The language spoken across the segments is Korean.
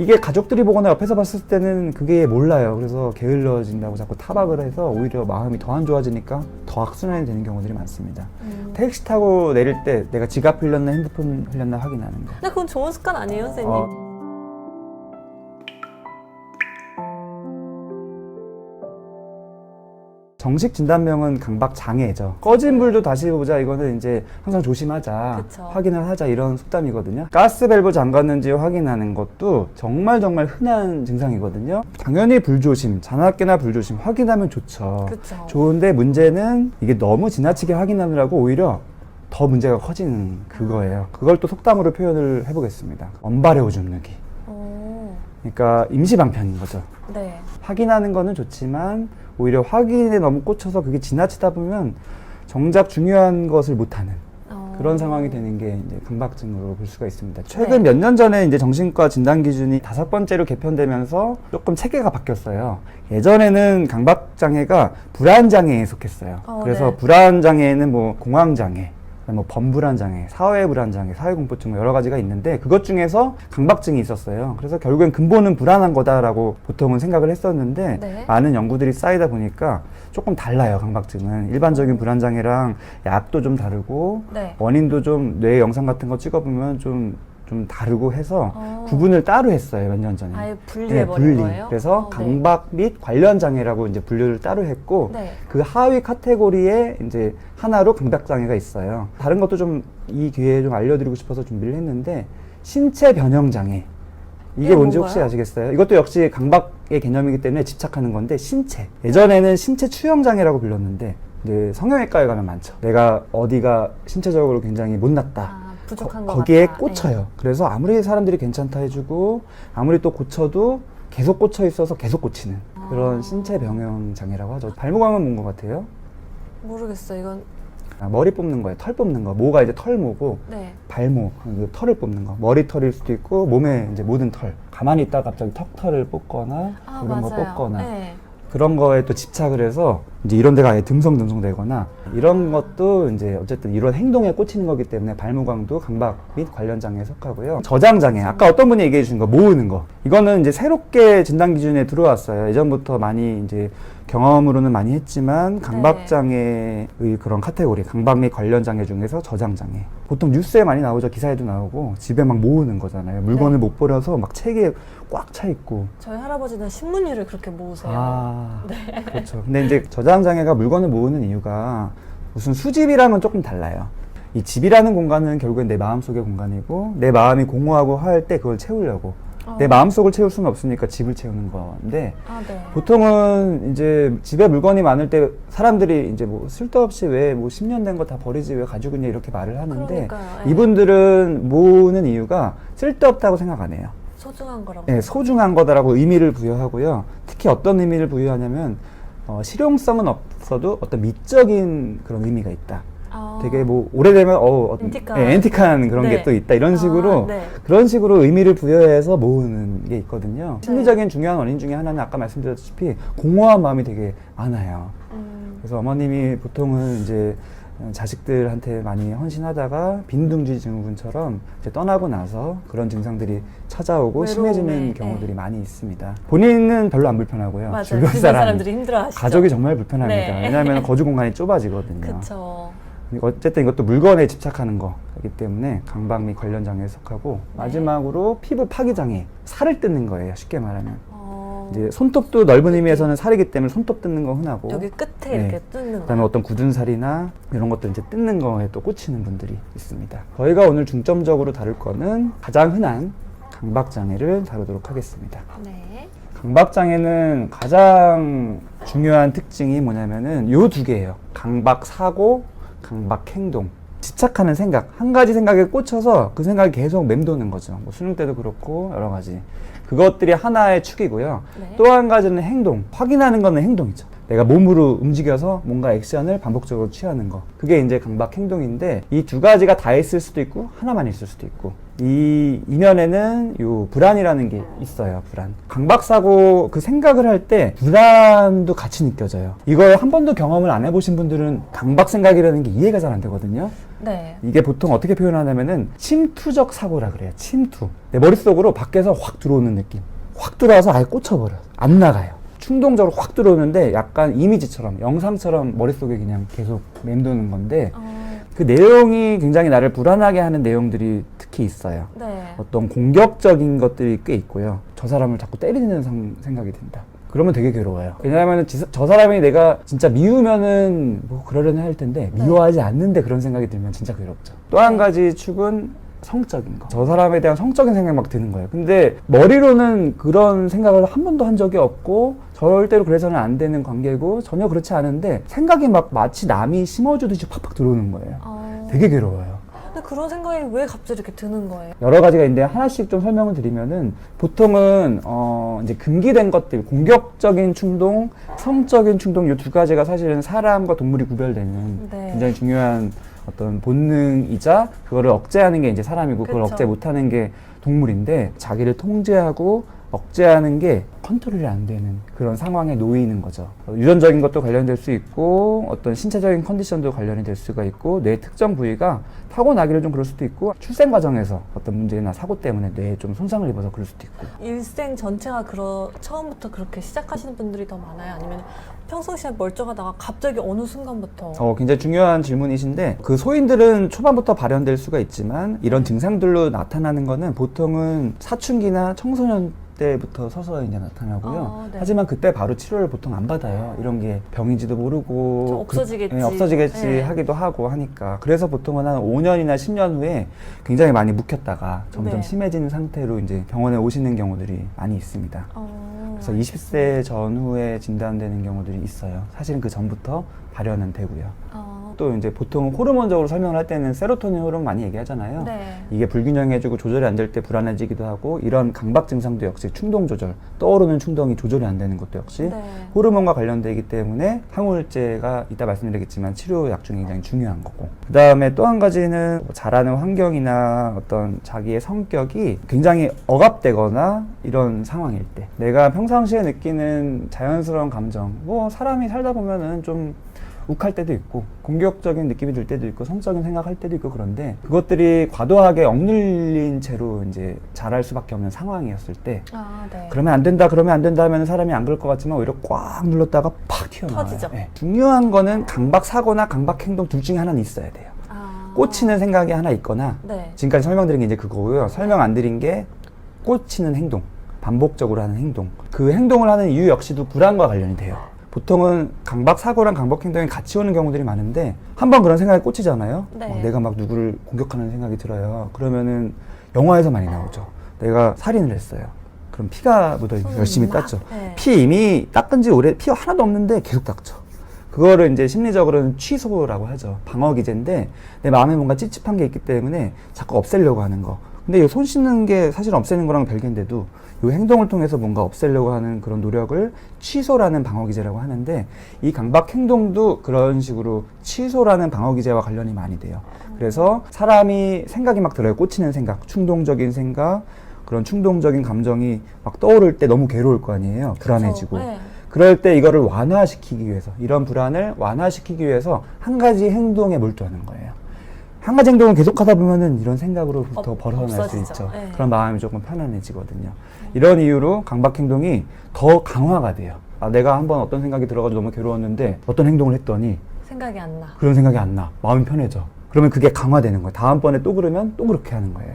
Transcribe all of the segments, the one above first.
이게 가족들이 보거나 옆에서 봤을 때는 그게 몰라요. 그래서 게을러진다고 자꾸 타박을 해서 오히려 마음이 더 안 좋아지니까 더 악순환이 되는 경우들이 많습니다. 택시 타고 내릴 때 내가 지갑 흘렸나 핸드폰 흘렸나 확인하는 거. 근데 그건 좋은 습관 아니에요, 선생님? 정식 진단명은 강박장애죠. 꺼진 불도 다시 보자, 이거는 이제 항상 조심하자, 그쵸. 확인을 하자, 이런 속담이거든요. 가스 밸브 잠갔는지 확인하는 것도 정말 흔한 증상이거든요. 당연히 불조심, 자나깨나 불조심 확인하면 좋죠. 그쵸. 좋은데 문제는 이게 너무 지나치게 확인하느라고 오히려 더 문제가 커지는 그거예요. 그걸 또 속담으로 표현을 해보겠습니다. 언발에 오줌 누기. 그러니까 임시방편인 거죠. 네. 확인하는 거는 좋지만 오히려 확인에 너무 꽂혀서 그게 지나치다 보면 정작 중요한 것을 못하는 그런 상황이 되는 게 이제 강박증으로 볼 수가 있습니다. 최근 몇 년 전에 이제 정신과 진단 기준이 5번째로 개편되면서 조금 체계가 바뀌었어요. 예전에는 강박장애가 불안장애에 속했어요. 그래서 네. 불안장애에는 뭐 공황장애, 뭐 범불안장애, 사회불안장애, 사회공포증 뭐 여러 가지가 있는데 그것 중에서 강박증이 있었어요. 그래서 결국엔 근본은 불안한 거다라고 보통은 생각을 했었는데 네. 많은 연구들이 쌓이다 보니까 조금 달라요. 강박증은 일반적인 불안장애랑 약도 좀 다르고 네. 원인도 좀 뇌 영상 같은 거 찍어보면 좀 다르고 해서 구분을 따로 했어요. 몇 년 전에. 아예 분리해버린 거예요? 그래서 강박 및 관련 장애라고 이제 분류를 따로 했고 네. 그 하위 카테고리에 이제 하나로 강박 장애가 있어요. 다른 것도 좀 이 기회에 좀 알려드리고 싶어서 준비를 했는데 신체 변형 장애. 이게 뭔지 혹시 아시겠어요? 이것도 역시 강박의 개념이기 때문에 집착하는 건데 신체. 예전에는 신체 추형 장애라고 불렀는데 이제 성형외과에 가면 많죠. 내가 어디가 신체적으로 굉장히 못났다. 부족한 것 거기에 같다. 꽂혀요. 네. 그래서 아무리 사람들이 괜찮다 해주고 아무리 또 고쳐도 계속 꽂혀 있어서 계속 꽂히는 그런 신체 변형 장애라고 하죠. 발모광은 뭔 것 같아요? 모르겠어요. 이건 머리 뽑는 거예요. 털 뽑는 거. 모가 이제 털모고 네. 발모, 그 털을 뽑는 거. 머리털일 수도 있고 몸에 이제 모든 털. 가만히 있다가 갑자기 턱털을 뽑거나 이런 거 뽑거나 네. 그런 거에 또 집착을 해서 이제 이런 데가 아예 듬성듬성 되거나 이런 것도 이제 어쨌든 이런 행동에 꽂히는 거기 때문에 발모광도 강박 및 관련 장애에 속하고요. 저장 장애. 아까 어떤 분이 얘기해 주신 거 모으는 거. 이거는 이제 새롭게 진단 기준에 들어왔어요. 예전부터 많이 이제 경험으로는 많이 했지만 강박 장애의 그런 카테고리, 강박 및 관련 장애 중에서 저장 장애. 보통 뉴스에 많이 나오죠. 기사에도 나오고 집에 막 모으는 거잖아요. 물건을 못 버려서 막 책에 꽉 차 있고. 저희 할아버지는 신문지를 그렇게 모으세요. 네. 그렇죠. 근데 이제 저장 장애가 물건을 모으는 이유가 무슨 수집이랑은 조금 달라요. 이 집이라는 공간은 결국엔 내 마음속의 공간이고 내 마음이 공허하고 할 때 그걸 채우려고 내 마음속을 채울 수는 없으니까 집을 채우는 건데 네. 보통은 이제 집에 물건이 많을 때 사람들이 이제 뭐 쓸데없이 왜 뭐 10년 된 거 다 버리지 왜 가지고 있냐 이렇게 말을 하는데 그러니까요. 이분들은 모으는 이유가 쓸데없다고 생각 안 해요. 소중한 거라고. 네, 소중한 거다라고 의미를 부여하고요. 특히 어떤 의미를 부여하냐면 실용성은 없어도 어떤 미적인 그런 의미가 있다. 되게 뭐 오래되면 앤틱한 그런 게 또 있다 이런 식으로 그런 식으로 의미를 부여해서 모으는 게 있거든요. 심리적인 중요한 원인 중에 하나는 아까 말씀드렸다시피 공허한 마음이 되게 많아요. 그래서 어머님이 보통은 이제 자식들한테 많이 헌신하다가 빈둥지 증후군처럼 이제 떠나고 나서 그런 증상들이 찾아오고 심해지는 경우들이 많이 있습니다. 본인은 별로 안 불편하고요. 맞아요. 주변 사람들이 힘들어하시죠. 가족이 정말 불편합니다. 네. 왜냐하면 거주 공간이 좁아지거든요. 그쵸. 어쨌든 이것도 물건에 집착하는 거기 때문에 강박 및 관련 장애에 속하고 마지막으로 피부 파기 장애, 살을 뜯는 거예요. 쉽게 말하면. 이제 손톱도 넓은 의미에서는 살이기 때문에 손톱 뜯는 거 흔하고 여기 끝에 이렇게 뜯는 그다음에 어떤 굳은 살이나 이런 것도 이제 뜯는 거에 또 꽂히는 분들이 있습니다. 저희가 오늘 중점적으로 다룰 거는 가장 흔한 강박 장애를 다루도록 하겠습니다. 네. 강박 장애는 가장 중요한 특징이 뭐냐면은 요 두 개예요. 강박 사고, 강박 행동. 집착하는 생각, 한 가지 생각에 꽂혀서 그 생각이 계속 맴도는 거죠. 뭐 수능 때도 그렇고 여러 가지. 그것들이 하나의 축이고요. 또 한 가지는 행동. 확인하는 거는 행동이죠. 내가 몸으로 움직여서 뭔가 액션을 반복적으로 취하는 거. 그게 이제 강박 행동인데 이 두 가지가 다 있을 수도 있고 하나만 있을 수도 있고 이 이면에는 요 불안이라는 게 있어요. 불안. 강박사고 그 생각을 할 때 불안도 같이 느껴져요. 이걸 한 번도 경험을 안 해보신 분들은 강박 생각이라는 게 이해가 잘 안 되거든요. 네. 이게 보통 어떻게 표현하냐면은 침투적 사고라 그래요. 침투. 내 머릿속으로 밖에서 확 들어오는 느낌. 확 들어와서 아예 꽂혀버려요. 안 나가요. 충동적으로 확 들어오는데 약간 이미지처럼, 영상처럼 머릿속에 그냥 계속 맴도는 건데 그 내용이 굉장히 나를 불안하게 하는 내용들이 특히 있어요. 네. 어떤 공격적인 것들이 꽤 있고요. 저 사람을 자꾸 때리는 생각이 든다. 그러면 되게 괴로워요. 왜냐하면 저 사람이 내가 진짜 미우면은 뭐 그러려니 할 텐데 미워하지 않는데 그런 생각이 들면 진짜 괴롭죠. 또 한 가지 축은 성적인 거. 저 사람에 대한 성적인 생각이 막 드는 거예요. 근데 머리로는 그런 생각을 한 번도 한 적이 없고 절대로 그래서는 안 되는 관계고 전혀 그렇지 않은데 생각이 막 마치 남이 심어주듯이 팍팍 들어오는 거예요. 되게 괴로워요. 근데 그런 생각이 왜 갑자기 이렇게 드는 거예요? 여러 가지가 있는데 하나씩 좀 설명을 드리면은 보통은 이제 금기된 것들, 공격적인 충동, 성적인 충동 이 두 가지가 사실은 사람과 동물이 구별되는 네. 굉장히 중요한 어떤 본능이자 그거를 억제하는 게 이제 사람이고 그걸 그쵸. 억제 못하는 게 동물인데 자기를 통제하고 억제하는 게 컨트롤이 안 되는 그런 상황에 놓이는 거죠. 유전적인 것도 관련될 수 있고 어떤 신체적인 컨디션도 관련이 될 수가 있고 뇌 특정 부위가 타고나기를 좀 그럴 수도 있고 출생 과정에서 어떤 문제나 사고 때문에 뇌에 좀 손상을 입어서 그럴 수도 있고 일생 전체가 처음부터 그렇게 시작하시는 분들이 더 많아요? 아니면 평상시에 멀쩡하다가 갑자기 어느 순간부터? 굉장히 중요한 질문이신데 그 소인들은 초반부터 발현될 수가 있지만 이런 증상들로 나타나는 거는 보통은 사춘기나 청소년 때부터 서서히 이제 나타나고요. 네. 하지만 그때 바로 치료를 보통 안 받아요. 이런 게 병인지도 모르고 없어지겠지. 없어지겠지 네. 하기도 하고 하니까. 그래서 보통은 한 5년이나 10년 후에 굉장히 많이 묵혔다가 점점 네. 심해지는 상태로 이제 병원에 오시는 경우들이 많이 있습니다. 그래서 20세 전후에 진단되는 경우들이 있어요. 사실은 그 전부터 발현은 되고요. 또 이제 보통 호르몬적으로 설명을 할 때는 세로토닌 호르몬 많이 얘기하잖아요. 네. 이게 불균형해지고 조절이 안 될 때 불안해지기도 하고 이런 강박 증상도 역시 충동 조절, 떠오르는 충동이 조절이 안 되는 것도 역시 네. 호르몬과 관련되기 때문에 항우울제가 이따 말씀드리겠지만 치료약 중에 굉장히 중요한 거고 그 다음에 또 한 가지는 자라는 환경이나 어떤 자기의 성격이 굉장히 억압되거나 이런 상황일 때 내가 평상시에 느끼는 자연스러운 감정 뭐 사람이 살다 보면은 좀 욱할 때도 있고 공격적인 느낌이 들 때도 있고 성적인 생각할 때도 있고 그런데 그것들이 과도하게 억눌린 채로 이제 자랄 수밖에 없는 상황이었을 때 네. 그러면 안 된다 하면 사람이 안 그럴 것 같지만 오히려 꽉 눌렀다가 팍 튀어나와요. 터지죠. 네. 중요한 거는 강박 사고나 강박 행동 둘 중에 하나는 있어야 돼요. 꽂히는 생각이 하나 있거나 네. 지금까지 설명드린 게 이제 그거고요. 설명 안 드린 게 꽂히는 행동, 반복적으로 하는 행동. 그 행동을 하는 이유 역시도 불안과 관련이 돼요. 보통은 강박 사고랑 강박 행동이 같이 오는 경우들이 많은데 한번 그런 생각에 꽂히잖아요. 네. 내가 막 누구를 공격하는 생각이 들어요. 그러면은 영화에서 많이 나오죠. 내가 살인을 했어요. 그럼 피가 묻어 있고 열심히 땄죠. 네. 피 이미 닦은 지 오래 피 하나도 없는데 계속 닦죠. 그거를 이제 심리적으로는 취소라고 하죠. 방어 기제인데 내 마음에 뭔가 찝찝한 게 있기 때문에 자꾸 없애려고 하는 거. 근데 이 손 씻는 게 사실 없애는 거랑 별개인데도 이 행동을 통해서 뭔가 없애려고 하는 그런 노력을 취소라는 방어 기제라고 하는데 이 강박 행동도 그런 식으로 취소라는 방어 기제와 관련이 많이 돼요. 그래서 사람이 생각이 막 들어요. 꽂히는 생각, 충동적인 생각, 그런 충동적인 감정이 막 떠오를 때 너무 괴로울 거 아니에요. 불안해지고. 네. 그럴 때 이거를 완화시키기 위해서, 이런 불안을 완화시키기 위해서 한 가지 행동에 몰두하는 거예요. 한 가지 행동을 계속하다 보면은 이런 생각으로부터 벗어날 수 없어지죠. 있죠. 네. 그런 마음이 조금 편안해지거든요. 이런 이유로 강박 행동이 더 강화가 돼요. 내가 한번 어떤 생각이 들어가지고 너무 괴로웠는데 어떤 행동을 했더니 생각이 안 나. 그런 생각이 안 나. 마음이 편해져. 그러면 그게 강화되는 거예요. 다음번에 또 그러면 또 그렇게 하는 거예요.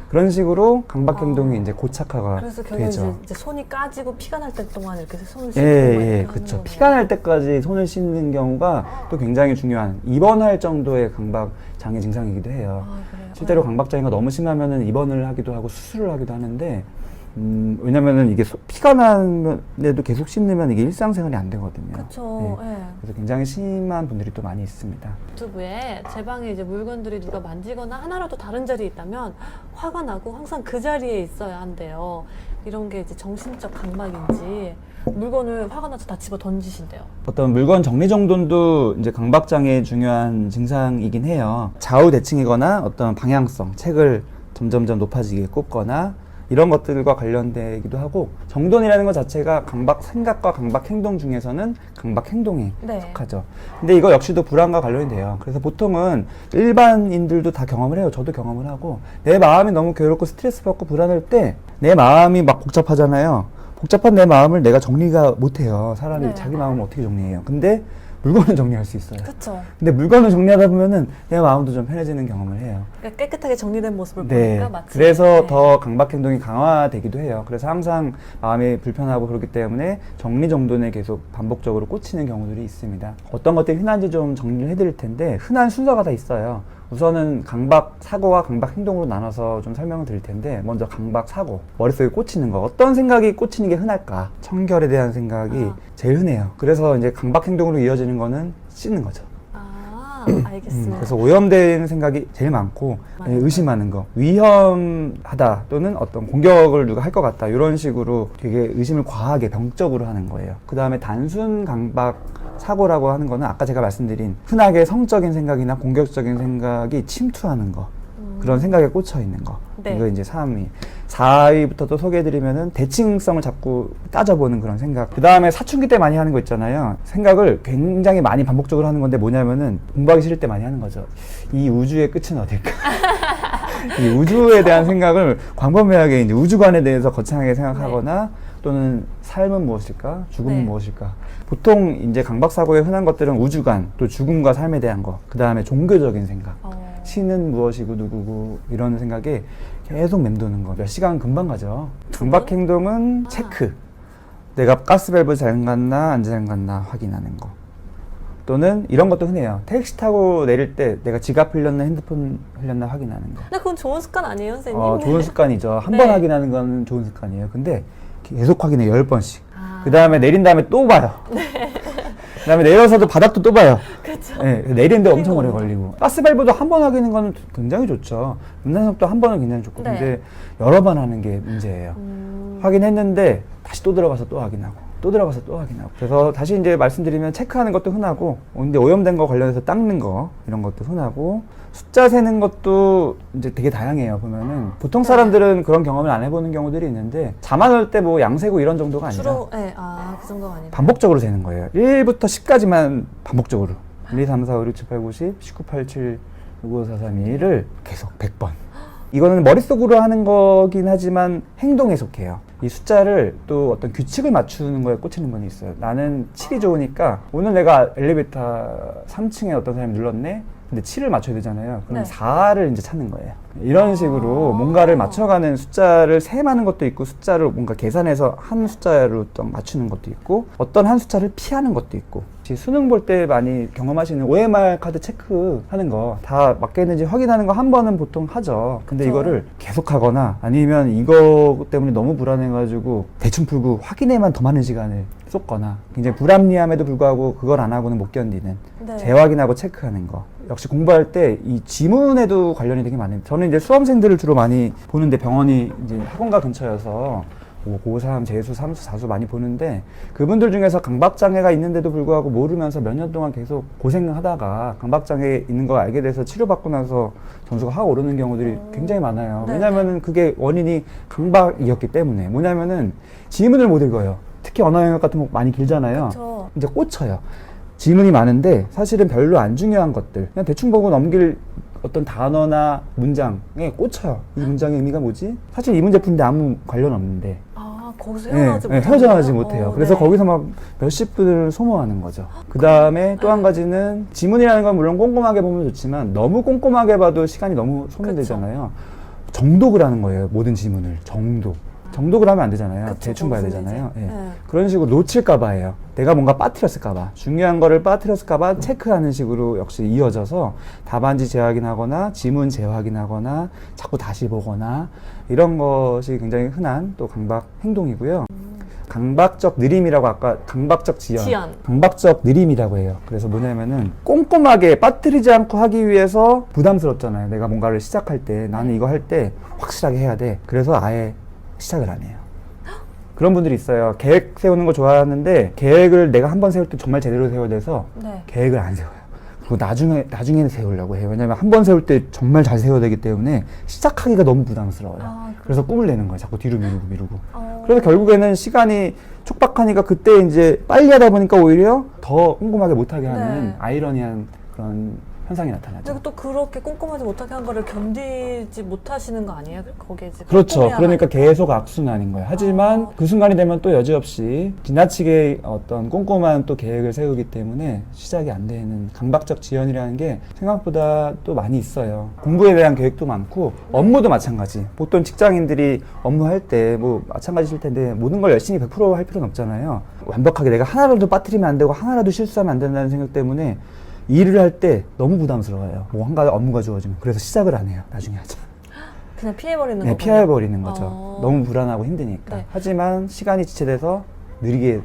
그런 식으로 강박 행동이 이제 고착화가 그래서 결국 되죠. 이제 손이 까지고 피가 날 때 동안 이렇게 손을 씻고 예, 그렇죠. 피가 날 때까지 손을 씻는 경우가 또 굉장히 중요한 입원할 정도의 강박 장애 증상이기도 해요. 그래요? 실제로 강박 장애가 너무 심하면은 입원을 하기도 하고 수술을 하기도 하는데 왜냐면은 이게 피가 나는데도 계속 씻으면 이게 일상생활이 안 되거든요. 그렇죠. 네. 예. 그래서 굉장히 심한 분들이 또 많이 있습니다. 유튜브에 제 방에 이제 물건들이 누가 만지거나 하나라도 다른 자리에 있다면 화가 나고 항상 그 자리에 있어야 한대요. 이런 게 이제 정신적 강박인지 물건을 화가 나서 다 집어 던지신대요. 어떤 물건 정리정돈도 이제 강박장애의 중요한 증상이긴 해요. 좌우대칭이거나 어떤 방향성, 책을 점점점 높아지게 꼽거나 이런 것들과 관련되기도 하고, 정돈이라는 것 자체가 강박 생각과 강박 행동 중에서는 강박 행동에 네. 속하죠. 근데 이거 역시도 불안과 관련이 돼요. 그래서 보통은 일반인들도 다 경험을 해요. 저도 경험을 하고, 내 마음이 너무 괴롭고 스트레스 받고 불안할 때 내 마음이 막 복잡하잖아요. 복잡한 내 마음을 내가 정리가 못해요. 사람이 네. 자기 마음을 어떻게 정리해요. 근데 물건은 정리할 수 있어요. 그렇죠. 근데 물건을 정리하다 보면은 내 마음도 좀 편해지는 경험을 해요. 그러니까 깨끗하게 정리된 모습을 네. 보니까 마치 그래서 네. 더 강박 행동이 강화되기도 해요. 그래서 항상 마음이 불편하고 그렇기 때문에 정리정돈에 계속 반복적으로 꽂히는 경우들이 있습니다. 어떤 것들이 흔한지 좀 정리를 해드릴 텐데, 흔한 순서가 다 있어요. 우선은 강박 사고와 강박 행동으로 나눠서 좀 설명을 드릴 텐데, 먼저 강박 사고, 머릿속에 꽂히는 거. 어떤 생각이 꽂히는 게 흔할까? 청결에 대한 생각이 제일 흔해요. 그래서 이제 강박 행동으로 이어지는 거는 씻는 거죠. 알겠습니다. 그래서 오염되는 생각이 제일 많고, 의심하는 거, 위험하다 또는 어떤 공격을 누가 할 것 같다, 이런 식으로 되게 의심을 과하게 병적으로 하는 거예요. 그 다음에 단순 강박 사고라고 하는 거는 아까 제가 말씀드린 흔하게 성적인 생각이나 공격적인 생각이 침투하는 거, 그런 생각에 꽂혀 있는 거. 네. 이거 이제 3위. 4위부터 또 소개해드리면은 대칭성을 자꾸 따져보는 그런 생각. 그 다음에 사춘기 때 많이 하는 거 있잖아요. 생각을 굉장히 많이 반복적으로 하는 건데, 뭐냐면은 공부하기 싫을 때 많이 하는 거죠. 이 우주의 끝은 어딜까? 이 우주에 대한 생각을 광범위하게 이제 우주관에 대해서 거창하게 생각하거나, 또는 삶은 무엇일까? 죽음은 네. 무엇일까? 보통 이제 강박사고의 흔한 것들은 우주관, 또 죽음과 삶에 대한 거, 그 다음에 종교적인 생각, 신은 무엇이고 누구고, 이런 생각에 계속 맴도는 거. 몇 시간 금방 가죠. 강박 행동은 체크. 내가 가스밸브 잘 갔나 안 잘 갔나 확인하는 거. 또는 이런 것도 흔해요. 택시 타고 내릴 때 내가 지갑 흘렸나 핸드폰 흘렸나 확인하는 거. 근데 그건 좋은 습관 아니에요, 선생님? 좋은 습관이죠. 한 네. 번 확인하는 건 좋은 습관이에요. 근데 계속 확인해, 10번씩. 그 다음에 내린 다음에 또 봐요. 그 다음에 내려서도 바닥도 또 봐요. 그렇죠. 네, 내리는데 엄청 오래 걸리고. 가스밸브도 한 번 확인하는 건 굉장히 좋죠. 문단속도 한 번은 굉장히 좋고. 네. 근데 여러 번 하는 게 문제예요. 확인했는데 다시 또 들어가서 또 확인하고, 또 들어가서 또 확인하고. 그래서 다시 이제 말씀드리면, 체크하는 것도 흔하고, 근데 오염된 거 관련해서 닦는 거, 이런 것도 흔하고, 숫자 세는 것도 이제 되게 다양해요. 보면은 보통 사람들은 그런 경험을 안 해보는 경우들이 있는데, 잠 안 올 때 뭐 양 세고 이런 정도가 아니라 주로 그 정도가 아니라 반복적으로 세는 거예요. 1부터 10까지만 반복적으로 1, 2, 3, 4, 5, 6, 7, 8, 9, 10, 19, 87, 65, 4, 3, 2를 계속 100번. 이거는 머릿속으로 하는 거긴 하지만 행동에 속해요. 이 숫자를 또 어떤 규칙을 맞추는 거에 꽂히는 분이 있어요. 나는 7이 좋으니까 오늘 내가 엘리베이터 3층에 어떤 사람이 눌렀네? 근데 7을 맞춰야 되잖아요. 그럼 네. 4를 이제 찾는 거예요. 이런 식으로 뭔가를 맞춰가는, 숫자를 셈하는 것도 있고, 숫자를 뭔가 계산해서 한 숫자로 또 맞추는 것도 있고, 어떤 한 숫자를 피하는 것도 있고. 수능 볼 때 많이 경험하시는 OMR 카드 체크하는 거 다 맞겠는지 확인하는 거 한 번은 보통 하죠. 근데 그쵸. 이거를 계속 하거나, 아니면 이거 때문에 너무 불안해가지고 대충 풀고 확인에만 더 많은 시간을 쏟거나, 굉장히 불합리함에도 불구하고 그걸 안 하고는 못 견디는, 네. 재확인하고 체크하는 거. 역시 공부할 때 이 지문에도 관련이 되게 많아요. 저는 이제 수험생들을 주로 많이 보는데, 병원이 이제 학원가 근처여서 고3, 재수, 3수, 4수 많이 보는데, 그분들 중에서 강박장애가 있는데도 불구하고 모르면서 몇 년 동안 계속 고생하다가 강박장애 있는 거 알게 돼서 치료받고 나서 점수가 확 오르는 경우들이 굉장히 많아요. 네. 왜냐면은 그게 원인이 강박이었기 때문에. 뭐냐면은 지문을 못 읽어요. 특히 언어 영역 같은 거 많이 길잖아요. 그쵸. 이제 꽂혀요. 지문이 많은데 사실은 별로 안 중요한 것들, 그냥 대충 보고 넘길 어떤 단어나 문장에 꽂혀요. 이 문장의 의미가 뭐지? 사실 이 문제 푸는데 아무 관련 없는데. 거기서 헤어나지 못해요. 헤어나지 못해요. 그래서 네. 거기서 막 몇십 분을 소모하는 거죠. 그 다음에 또 한 가지는, 지문이라는 건 물론 꼼꼼하게 보면 좋지만, 너무 꼼꼼하게 봐도 시간이 너무 소모되잖아요. 정독을 하는 거예요. 모든 지문을. 정독을 하면 안 되잖아요. 그쵸, 대충 봐야 무슨 되잖아요. 얘기지? 예. 네. 그런 식으로 놓칠까봐 해요. 내가 뭔가 빠뜨렸을까봐, 중요한 거를 빠뜨렸을까봐 체크하는 식으로 역시 이어져서 답안지 재확인하거나 지문 재확인하거나 자꾸 다시 보거나, 이런 것이 굉장히 흔한 또 강박 행동이고요. 강박적 느림이라고, 아까 강박적 지연. 강박적 느림이라고 해요. 그래서 뭐냐면은 꼼꼼하게 빠뜨리지 않고 하기 위해서 부담스럽잖아요. 내가 뭔가를 시작할 때, 나는 이거 할 때 확실하게 해야 돼. 그래서 아예 시작을 안 해요. 그런 분들이 있어요. 계획 세우는 거 좋아하는데, 계획을 내가 한번 세울 때 정말 제대로 세워야 돼서 네. 계획을 안 세워요. 그리고 나중에는 세우려고 해요. 왜냐면 한 번 세울 때 정말 잘 세워야 되기 때문에 시작하기가 너무 부담스러워요. 그래서 꿈을 내는 거예요. 자꾸 뒤로 미루고. 그래서 결국에는 시간이 촉박하니까 그때 이제 빨리 하다 보니까 오히려 더 꼼꼼하게 못하게 하는 네. 아이러니한 그런 현상이 나타나죠. 그리고 또 그렇게 꼼꼼하지 못하게 한 거를 견디지 못하시는 거 아니에요? 거기에 지금 그렇죠. 그러니까 계속 악순환인 거예요. 하지만 그 순간이 되면 또 여지없이 지나치게 어떤 꼼꼼한 또 계획을 세우기 때문에 시작이 안 되는 강박적 지연이라는 게 생각보다 또 많이 있어요. 공부에 대한 계획도 많고 업무도 마찬가지. 보통 직장인들이 업무할 때 뭐 마찬가지일 텐데 모든 걸 열심히 100%할 필요는 없잖아요. 완벽하게 내가 하나라도 빠뜨리면 안 되고 하나라도 실수하면 안 된다는 생각 때문에 일을 할 때 너무 부담스러워요. 뭐 한 가지 업무가 주어지면. 그래서 시작을 안 해요. 나중에 하자. 그냥 피해버리는 네, 거군요. 피해버리는 거죠. 너무 불안하고 힘드니까. 네. 하지만 시간이 지체돼서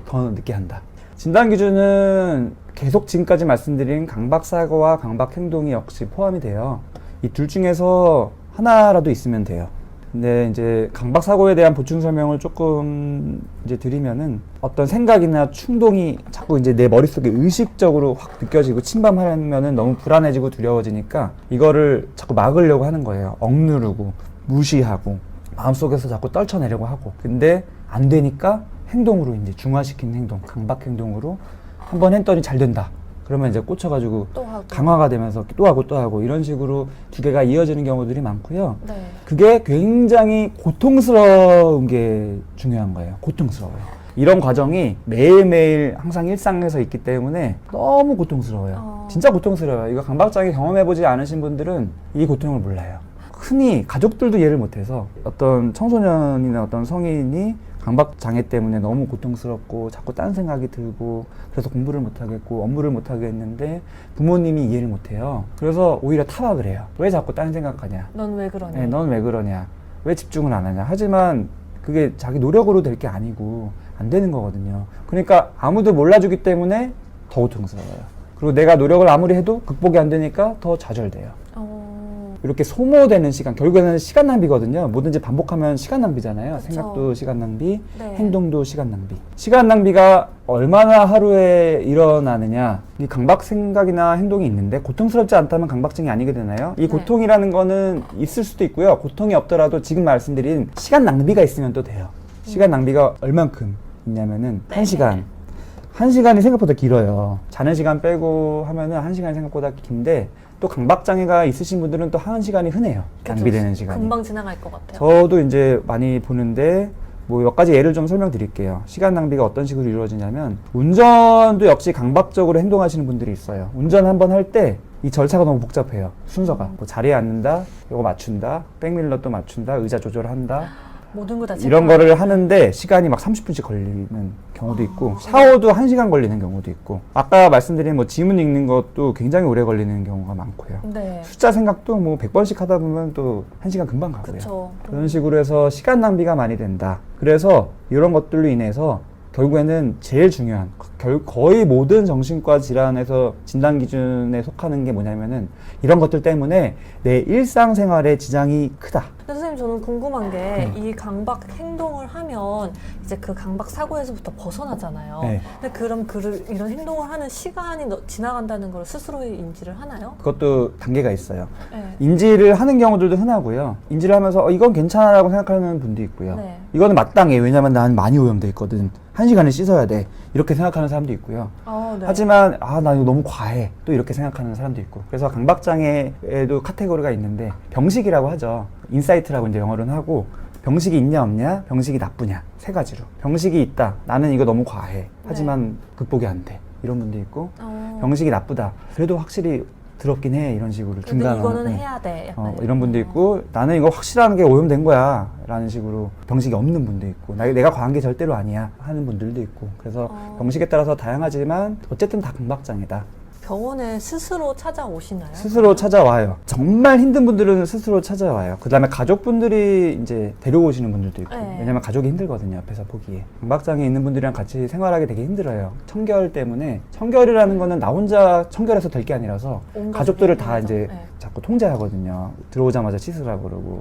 더 늦게 한다. 진단 기준은 계속 지금까지 말씀드린 강박사고와 강박행동이 역시 포함이 돼요. 이 둘 중에서 하나라도 있으면 돼요. 근데 이제 강박사고에 대한 보충 설명을 조금 이제 드리면은 어떤 생각이나 충동이 자꾸 이제 내 머릿속에 의식적으로 확 느껴지고 침범하면은 너무 불안해지고 두려워지니까 이거를 자꾸 막으려고 하는 거예요. 억누르고 무시하고 마음속에서 자꾸 떨쳐내려고 하고. 근데 안 되니까 행동으로 이제 중화시키는 행동, 강박행동으로 한번 했더니 잘 된다. 그러면 이제 꽂혀가지고 또 하고. 강화가 되면서 또 하고 이런 식으로 두 개가 이어지는 경우들이 많고요. 네. 그게 굉장히 고통스러운 게 중요한 거예요. 고통스러워요. 이런 과정이 매일매일 항상 일상에서 있기 때문에 너무 고통스러워요. 진짜 고통스러워요. 이거 강박장애 경험해보지 않으신 분들은 이 고통을 몰라요. 흔히 가족들도 이해를 못해서 어떤 청소년이나 어떤 성인이 강박장애 때문에 너무 고통스럽고 자꾸 딴 생각이 들고 그래서 공부를 못하겠고 업무를 못하겠는데 부모님이 이해를 못해요. 그래서 오히려 타박을 해요. 왜 자꾸 딴 생각하냐? 넌 왜 그러냐? 네, 넌 왜 그러냐? 왜 집중을 안 하냐? 하지만 그게 자기 노력으로 될 게 아니고 안 되는 거거든요. 그러니까 아무도 몰라주기 때문에 더 고통스러워요. 그리고 내가 노력을 아무리 해도 극복이 안 되니까 더 좌절돼요. 이렇게 소모되는 시간, 결국에는 시간 낭비거든요. 뭐든지 반복하면 시간 낭비잖아요. 그쵸. 생각도 시간 낭비, 네. 행동도 시간 낭비. 시간 낭비가 얼마나 하루에 일어나느냐. 이 강박 생각이나 행동이 있는데 고통스럽지 않다면 강박증이 아니게 되나요? 이 고통이라는 거는 있을 수도 있고요. 고통이 없더라도 지금 말씀드린 시간 낭비가 있으면 또 돼요. 시간 낭비가 얼만큼 있냐면은 1시간. 1시간이 생각보다 길어요. 자는 시간 빼고 하면은 1시간이 생각보다 긴데 또 강박장애가 있으신 분들은 또 1시간이 흔해요. 낭비되는 시간이. 금방 지나갈 것 같아요. 저도 이제 많이 보는데 뭐 몇 가지 예를 좀 설명드릴게요. 시간 낭비가 어떤 식으로 이루어지냐면 운전도 역시 강박적으로 행동하시는 분들이 있어요. 운전 한번 할 때 이 절차가 너무 복잡해요. 순서가. 뭐 자리에 앉는다, 이거 맞춘다, 백밀러 또 맞춘다, 의자 조절한다. 모든 거 다 이런 거를 하는데 시간이 막 30분씩 걸리는 경우도 있고 샤워도 1시간 걸리는 경우도 있고 아까 말씀드린 뭐 지문 읽는 것도 굉장히 오래 걸리는 경우가 많고요. 네. 숫자 생각도 뭐 100번씩 하다 보면 또 1시간 금방 가고요. 그쵸. 그런 식으로 해서 시간 낭비가 많이 된다. 그래서 이런 것들로 인해서 결국에는 제일 중요한 거의 모든 정신과 질환에서 진단 기준에 속하는 게 뭐냐면은 이런 것들 때문에 내 일상생활에 지장이 크다. 근데 선생님 저는 궁금한 게 이 강박 행동을 하면 이제 그 강박 사고에서부터 벗어나잖아요. 네. 근데 그럼 이런 행동을 하는 시간이 지나간다는 걸 스스로 인지를 하나요? 그것도 단계가 있어요. 네. 인지를 하는 경우들도 흔하고요. 인지를 하면서 이건 괜찮아라고 생각하는 분도 있고요. 네. 이거는 마땅해. 왜냐면 난 많이 오염돼 있거든. 1시간을 씻어야 돼. 이렇게 생각하는 사람도 있고요. 네. 하지만 나 이거 너무 과해. 또 이렇게 생각하는 사람도 있고. 그래서 강박장애에도 카테고리가 있는데 병식이라고 하죠. 인사이트라고 이제 영어로는 하고 병식이 있냐 없냐, 병식이 나쁘냐, 세 가지로. 병식이 있다. 나는 이거 너무 과해. 하지만 극복이 안 돼. 이런 분도 있고 병식이 나쁘다. 그래도 확실히 더럽긴 해. 이런 식으로 중간. 이거는 해야 돼. 약간 이런 분도 있고 나는 이거 확실한 게 오염된 거야. 라는 식으로 병식이 없는 분도 있고 내가 과한 게 절대로 아니야. 하는 분들도 있고. 그래서 병식에 따라서 다양하지만 어쨌든 다 강박장애다. 병원에 스스로 찾아오시나요? 스스로 찾아와요. 정말 힘든 분들은 스스로 찾아와요. 그 다음에 가족분들이 이제 데려오시는 분들도 있고. 네. 왜냐면 가족이 힘들거든요. 옆에서 보기에. 강박장애 있는 분들이랑 같이 생활하기 되게 힘들어요. 청결 때문에. 청결이라는 거는 나 혼자 청결해서 될 게 아니라서 온 가족들을 가족이 다 힘들죠. 이제 자꾸 통제하거든요. 들어오자마자 씻으라고 그러고.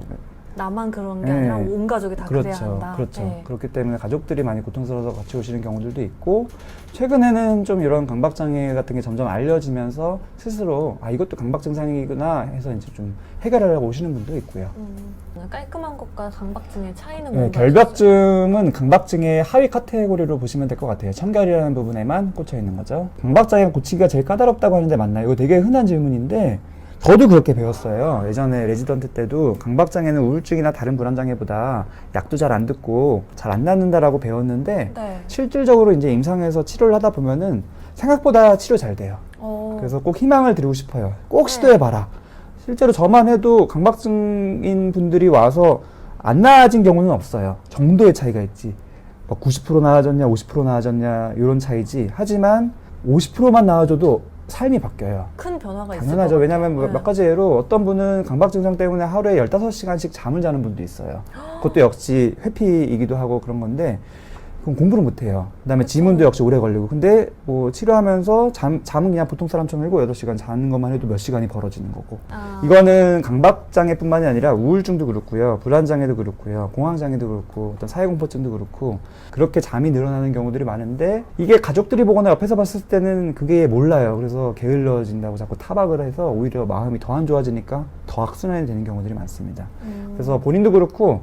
나만 그런 게 아니라 온 가족이 다 그래야 한다. 그렇죠. 네. 그렇기 때문에 가족들이 많이 고통스러워서 같이 오시는 경우들도 있고, 최근에는 좀 이런 강박장애 같은 게 점점 알려지면서 스스로 이것도 강박 증상이구나 해서 이제 좀 해결하려고 오시는 분도 있고요. 깔끔한 것과 강박증의 차이는 네, 뭔가 결벽증은 강박증의 하위 카테고리로 보시면 될 것 같아요. 청결이라는 부분에만 꽂혀 있는 거죠. 강박장애 고치기가 제일 까다롭다고 하는데 맞나요? 이거 되게 흔한 질문인데 저도 그렇게 배웠어요. 예전에 레지던트 때도 강박장애는 우울증이나 다른 불안장애보다 약도 잘 안 듣고 잘 안 낫는다라고 배웠는데 네. 실질적으로 이제 임상에서 치료를 하다 보면은 생각보다 치료 잘 돼요. 그래서 꼭 희망을 드리고 싶어요. 꼭 시도해봐라. 실제로 저만 해도 강박증인 분들이 와서 안 나아진 경우는 없어요. 정도의 차이가 있지. 뭐 90% 나아졌냐, 50% 나아졌냐 이런 차이지. 하지만 50%만 나아져도 삶이 바뀌어요. 큰 변화가 있을 당연하죠. 것 왜냐하면 같아요. 몇 가지 예로 어떤 분은 강박 증상 때문에 하루에 15시간씩 잠을 자는 분도 있어요. 그것도 역시 회피이기도 하고 그런 건데 그럼 공부를 못 해요. 그다음에 지문도 역시 오래 걸리고. 근데 뭐 치료하면서 잠은 그냥 보통 사람처럼 7, 8시간 자는 것만 해도 몇 시간이 벌어지는 거고. 이거는 강박장애뿐만이 아니라 우울증도 그렇고요. 불안장애도 그렇고요. 공황장애도 그렇고 어떤 사회공포증도 그렇고 그렇게 잠이 늘어나는 경우들이 많은데 이게 가족들이 보거나 옆에서 봤을 때는 그게 몰라요. 그래서 게을러진다고 자꾸 타박을 해서 오히려 마음이 더 안 좋아지니까 더 악순환이 되는 경우들이 많습니다. 그래서 본인도 그렇고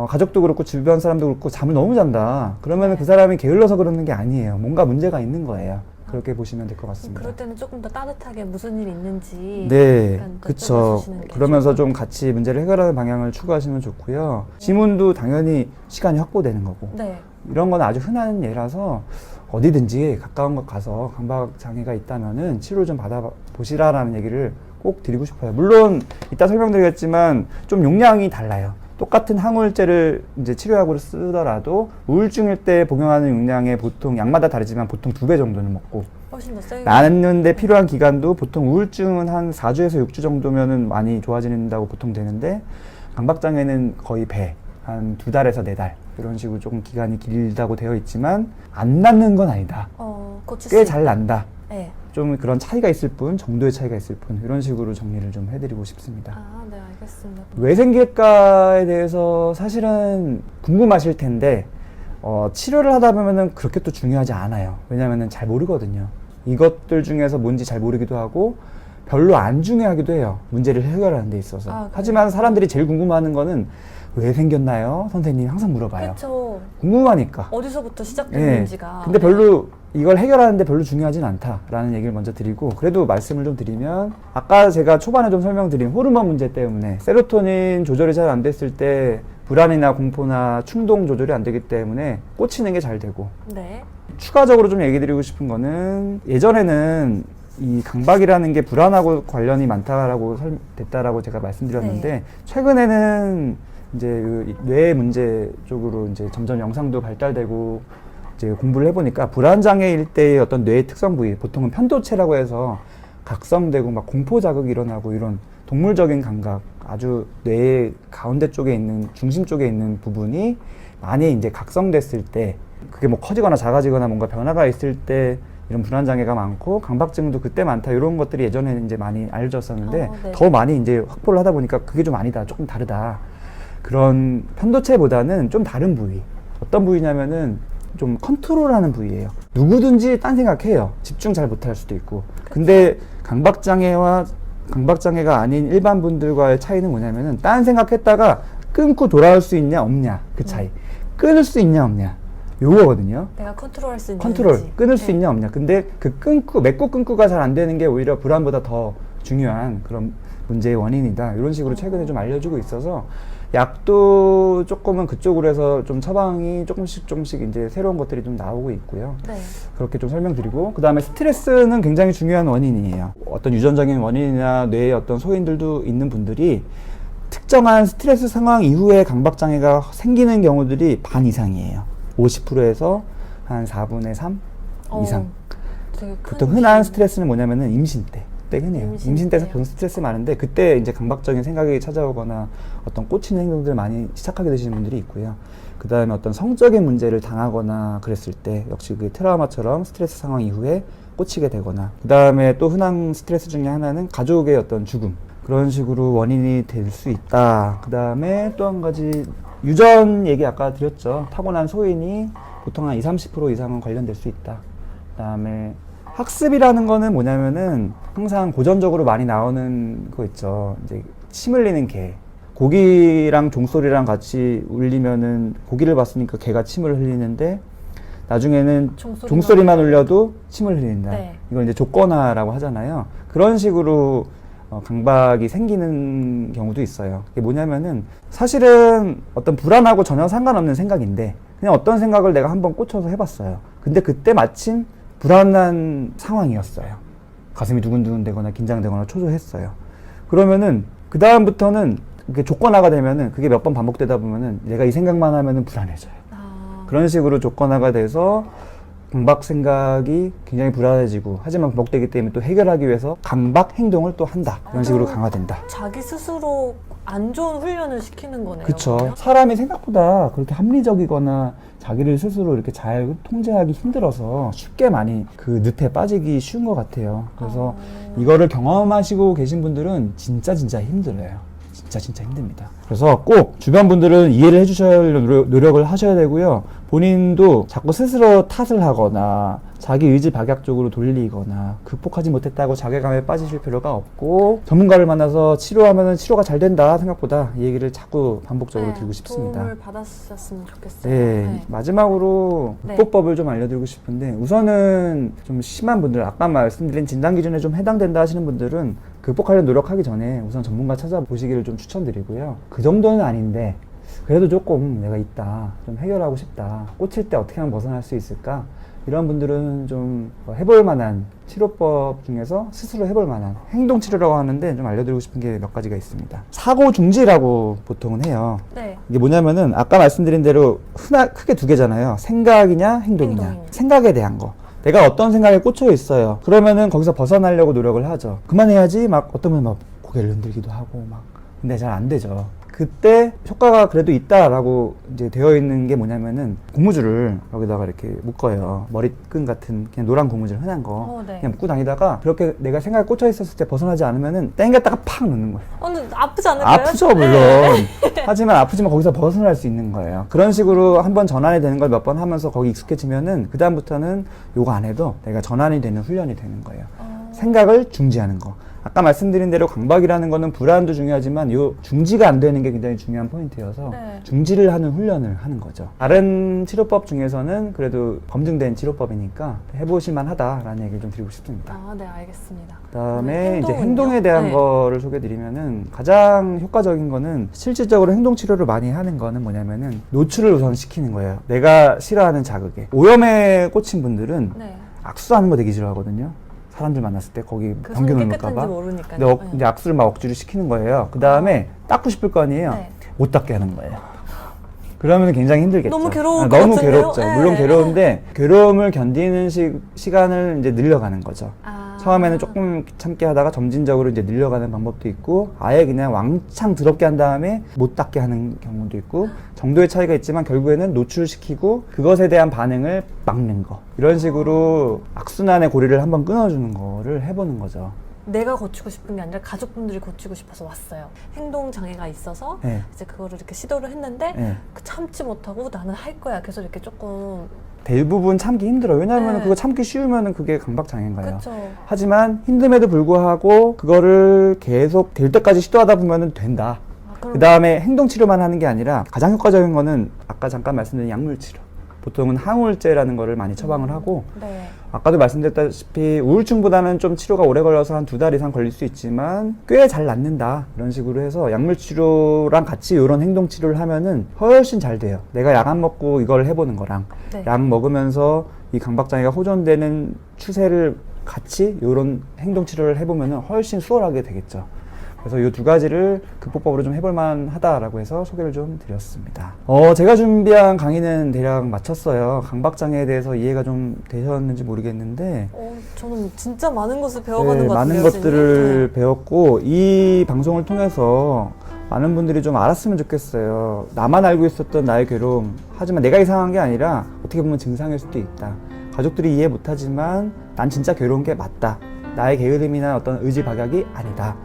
가족도 그렇고 주변 사람도 그렇고 잠을 너무 잔다. 그러면 그 사람이 게을러서 그러는 게 아니에요. 뭔가 문제가 있는 거예요. 그렇게 보시면 될 것 같습니다. 그럴 때는 조금 더 따뜻하게 무슨 일이 있는지 네, 약간 그쵸. 여쭤보시는 게 그러면서 좋을 좀 것 같이 문제를 해결하는 방향을 추구하시면 좋고요. 지문도 당연히 시간이 확보되는 거고. 같아요. 네. 이런 건 아주 흔한 예라서 어디든지 가까운 곳 가서 강박 장애가 있다면은 치료를 좀 받아보시라라는 얘기를 꼭 드리고 싶어요. 물론 이따 설명드리겠지만 좀 용량이 달라요. 똑같은 항우울제를 이제 치료약으로 쓰더라도 우울증일 때 복용하는 용량의 보통 약마다 다르지만 보통 2배 정도는 먹고 훨씬 더 세게 낫는데 필요한 기간도 보통 우울증은 한 4주에서 6주 정도면은 많이 좋아진다고 보통 되는데 강박장애는 거의 배, 한 2달에서 4달 이런 식으로 조금 기간이 길다고 되어 있지만 안 낫는 건 아니다. 꽤 잘 난다. 네. 좀 그런 차이가 있을 뿐, 정도의 차이가 있을 뿐 이런 식으로 정리를 좀 해드리고 싶습니다. 네, 알겠습니다. 외생기과에 대해서 사실은 궁금하실 텐데 치료를 하다 보면은 그렇게 또 중요하지 않아요. 왜냐면은 잘 모르거든요. 이것들 중에서 뭔지 잘 모르기도 하고 별로 안 중요하기도 해요. 문제를 해결하는 데 있어서. 하지만 사람들이 제일 궁금해하는 거는 왜 생겼나요? 선생님 항상 물어봐요. 그렇죠. 궁금하니까. 어디서부터 시작됐는지가. 근데 별로 이걸 해결하는데 별로 중요하진 않다라는 얘기를 먼저 드리고 그래도 말씀을 좀 드리면 아까 제가 초반에 좀 설명드린 호르몬 문제 때문에 세로토닌 조절이 잘 안 됐을 때 불안이나 공포나 충동 조절이 안 되기 때문에 꽂히는 게 잘 되고 네. 추가적으로 좀 얘기 드리고 싶은 거는 예전에는 이 강박이라는 게 불안하고 관련이 많다라고 됐다라고 제가 말씀드렸는데 최근에는 이제 뇌 문제 쪽으로 이제 점점 영상도 발달되고 이제 공부를 해보니까 불안장애일 때의 어떤 뇌의 특성 부위, 보통은 편도체라고 해서 각성되고 막 공포 자극이 일어나고 이런 동물적인 감각, 아주 뇌의 가운데 쪽에 있는, 중심 쪽에 있는 부분이 많이 이제 각성됐을 때, 그게 뭐 커지거나 작아지거나 뭔가 변화가 있을 때 이런 불안장애가 많고 강박증도 그때 많다 이런 것들이 예전에는 이제 많이 알려졌었는데 더 많이 이제 확보를 하다 보니까 그게 좀 아니다, 조금 다르다. 그런 편도체보다는 좀 다른 부위. 어떤 부위냐면은 좀 컨트롤하는 부위예요. 누구든지 딴 생각해요. 집중 잘 못할 수도 있고. 근데 강박장애와 강박장애가 아닌 일반 분들과의 차이는 뭐냐면은 딴 생각했다가 끊고 돌아올 수 있냐 없냐 그 차이. 끊을 수 있냐 없냐 요거거든요. 내가 컨트롤할 수 있는지. 컨트롤 끊을 수 있냐 없냐. 근데 그 맺고 끊고가 잘 안 되는 게 오히려 불안보다 더 중요한 그런 문제의 원인이다. 이런 식으로 최근에 좀 알려주고 있어서 약도 조금은 그쪽으로 해서 좀 처방이 조금씩 이제 새로운 것들이 좀 나오고 있고요. 그렇게 좀 설명드리고, 그 다음에 스트레스는 굉장히 중요한 원인이에요. 어떤 유전적인 원인이나 뇌에 어떤 소인들도 있는 분들이 특정한 스트레스 상황 이후에 강박장애가 생기는 경우들이 반 이상이에요. 50%에서 한 4분의 3 이상. 보통 흔한 스트레스는 뭐냐면은 임신 때. 흔해요. 임신 때에서 좀 스트레스 많은데 그때 이제 강박적인 생각이 찾아오거나 어떤 꽂히는 행동들을 많이 시작하게 되시는 분들이 있고요. 그 다음에 어떤 성적인 문제를 당하거나 그랬을 때 역시 그 트라우마처럼 스트레스 상황 이후에 꽂히게 되거나, 그 다음에 또 흔한 스트레스 중에 하나는 가족의 어떤 죽음, 그런 식으로 원인이 될 수 있다. 그 다음에 또 한 가지 유전 얘기 아까 드렸죠. 타고난 소인이 보통 한 20-30% 이상은 관련될 수 있다. 그 다음에 학습이라는 거는 뭐냐면은 항상 고전적으로 많이 나오는 거 있죠. 이제 침 흘리는 개. 고기랑 종소리랑 같이 울리면은 고기를 봤으니까 개가 침을 흘리는데 나중에는 종소리만 울려도 침을 흘린다. 네. 이걸 이제 조건화라고 하잖아요. 그런 식으로 강박이 생기는 경우도 있어요. 이게 뭐냐면은 사실은 어떤 불안하고 전혀 상관없는 생각인데 그냥 어떤 생각을 내가 한번 꽂혀서 해봤어요. 근데 그때 마침 불안한 상황이었어요. 가슴이 두근두근대거나 긴장되거나 초조했어요. 그러면은 그 다음부터는 이게 조건화가 되면은 그게 몇 번 반복되다 보면은 내가 이 생각만 하면은 불안해져요. 그런 식으로 조건화가 돼서 강박 생각이 굉장히 불안해지고 하지만 반복되기 때문에 또 해결하기 위해서 강박 행동을 또 한다. 이런 식으로 강화된다. 자기 스스로 안 좋은 훈련을 시키는 거네요. 그쵸. 사람이 생각보다 그렇게 합리적이거나 자기를 스스로 이렇게 잘 통제하기 힘들어서 쉽게 많이 그 늪에 빠지기 쉬운 것 같아요. 그래서 이거를 경험하시고 계신 분들은 진짜 힘들어요. 진짜 힘듭니다. 그래서 꼭 주변 분들은 이해를 해주셔야 노력을 하셔야 되고요. 본인도 자꾸 스스로 탓을 하거나 자기 의지 박약 쪽으로 돌리거나 극복하지 못했다고 자괴감에 빠지실 필요가 없고 전문가를 만나서 치료하면 치료가 잘 된다 생각보다 이 얘기를 자꾸 반복적으로 드리고 싶습니다. 도움을 받았으면 좋겠어요. 네. 마지막으로 극복법을 좀 알려드리고 싶은데 우선은 좀 심한 분들 아까 말씀드린 진단 기준에 좀 해당된다 하시는 분들은 극복하려는 노력하기 전에 우선 전문가 찾아보시기를 좀 추천드리고요. 그 정도는 아닌데 그래도 조금 내가 있다, 좀 해결하고 싶다, 꽂힐 때 어떻게 하면 벗어날 수 있을까? 이런 분들은 좀 해볼 만한 치료법 중에서 스스로 해볼 만한 행동치료라고 하는데 좀 알려드리고 싶은 게 몇 가지가 있습니다. 사고 중지라고 보통은 해요. 네. 이게 뭐냐면은 아까 말씀드린 대로 크게 두 개잖아요. 생각이냐 행동이냐. 생각에 대한 거. 내가 어떤 생각에 꽂혀 있어요. 그러면은 거기서 벗어나려고 노력을 하죠. 그만해야지 막 어떤 분은 막 고개를 흔들기도 하고 막 근데 잘 안 되죠. 그때 효과가 그래도 있다라고 이제 되어 있는 게 뭐냐면은 고무줄을 여기다가 이렇게 묶어요. 머리끈 같은 그냥 노란 고무줄 흔한 거 네. 그냥 묶고 다니다가 그렇게 내가 생각에 꽂혀 있었을 때 벗어나지 않으면은 당겼다가 팍 넣는 거예요. 근데 아프지 않을까요? 아프죠 물론. 네. 하지만 아프지만 거기서 벗어날 수 있는 거예요. 그런 식으로 한번 전환이 되는 걸 몇 번 하면서 거기 익숙해지면은 그 다음부터는 요거 안 해도 내가 전환이 되는 훈련이 되는 거예요. 생각을 중지하는 거. 아까 말씀드린 대로 강박이라는 거는 불안도 중요하지만 요 중지가 안 되는 게 굉장히 중요한 포인트여서 중지를 하는 훈련을 하는 거죠. 다른 치료법 중에서는 그래도 검증된 치료법이니까 해보실 만하다라는 얘기를 좀 드리고 싶습니다. 네, 알겠습니다. 그다음에 이제 행동에 대한 거를 소개드리면은 가장 효과적인 거는 실질적으로 행동 치료를 많이 하는 거는 뭐냐면은 노출을 우선 시키는 거예요. 내가 싫어하는 자극에. 오염에 꽂힌 분들은 악수하는 거 되게 싫어하거든요. 사람들 만났을 때 거기 병균 옮을까봐. 근데 이제 악수를 막 억지로 시키는 거예요. 그 다음에 닦고 싶을 거 아니에요. 못 닦게 하는 거예요. 그러면 굉장히 힘들겠죠. 너무 괴로울 것 너무 같은데요? 괴롭죠. 물론 괴로운데 괴로움을 견디는 시간을 이제 늘려가는 거죠. 처음에는 조금 참게 하다가 점진적으로 이제 늘려가는 방법도 있고 아예 그냥 왕창 더럽게 한 다음에 못 닦게 하는 경우도 있고 정도의 차이가 있지만 결국에는 노출시키고 그것에 대한 반응을 막는 거 이런 식으로 악순환의 고리를 한번 끊어주는 거를 해보는 거죠. 내가 고치고 싶은 게 아니라 가족분들이 고치고 싶어서 왔어요. 행동 장애가 있어서 이제 그거를 이렇게 시도를 했는데 참지 못하고 나는 할 거야. 그래서 이렇게 조금 대부분 참기 힘들어요. 왜냐하면 그거 참기 쉬우면 그게 강박 장애인 거예요. 그쵸. 하지만 힘듦에도 불구하고 그거를 계속 될 때까지 시도하다 보면 된다. 그 다음에 행동 치료만 하는 게 아니라 가장 효과적인 거는 아까 잠깐 말씀드린 약물 치료. 보통은 항우울제라는 거를 많이 처방을 하고 아까도 말씀드렸다시피 우울증보다는 좀 치료가 오래 걸려서 한 2달 이상 걸릴 수 있지만 꽤 잘 낫는다 이런 식으로 해서 약물 치료랑 같이 이런 행동 치료를 하면은 훨씬 잘 돼요. 내가 약 안 먹고 이걸 해보는 거랑 약 먹으면서 이 강박 장애가 호전되는 추세를 같이 이런 행동 치료를 해보면은 훨씬 수월하게 되겠죠. 그래서 이 두 가지를 극복법으로 좀 해볼 만하다라고 해서 소개를 좀 드렸습니다. 제가 준비한 강의는 대략 마쳤어요. 강박장애에 대해서 이해가 좀 되셨는지 모르겠는데 저는 진짜 많은 것을 배워가는 것 같아요. 많은 것들을 배웠고 이 방송을 통해서 많은 분들이 좀 알았으면 좋겠어요. 나만 알고 있었던 나의 괴로움 하지만 내가 이상한 게 아니라 어떻게 보면 증상일 수도 있다. 가족들이 이해 못하지만 난 진짜 괴로운 게 맞다. 나의 게으름이나 어떤 의지 박약이 아니다.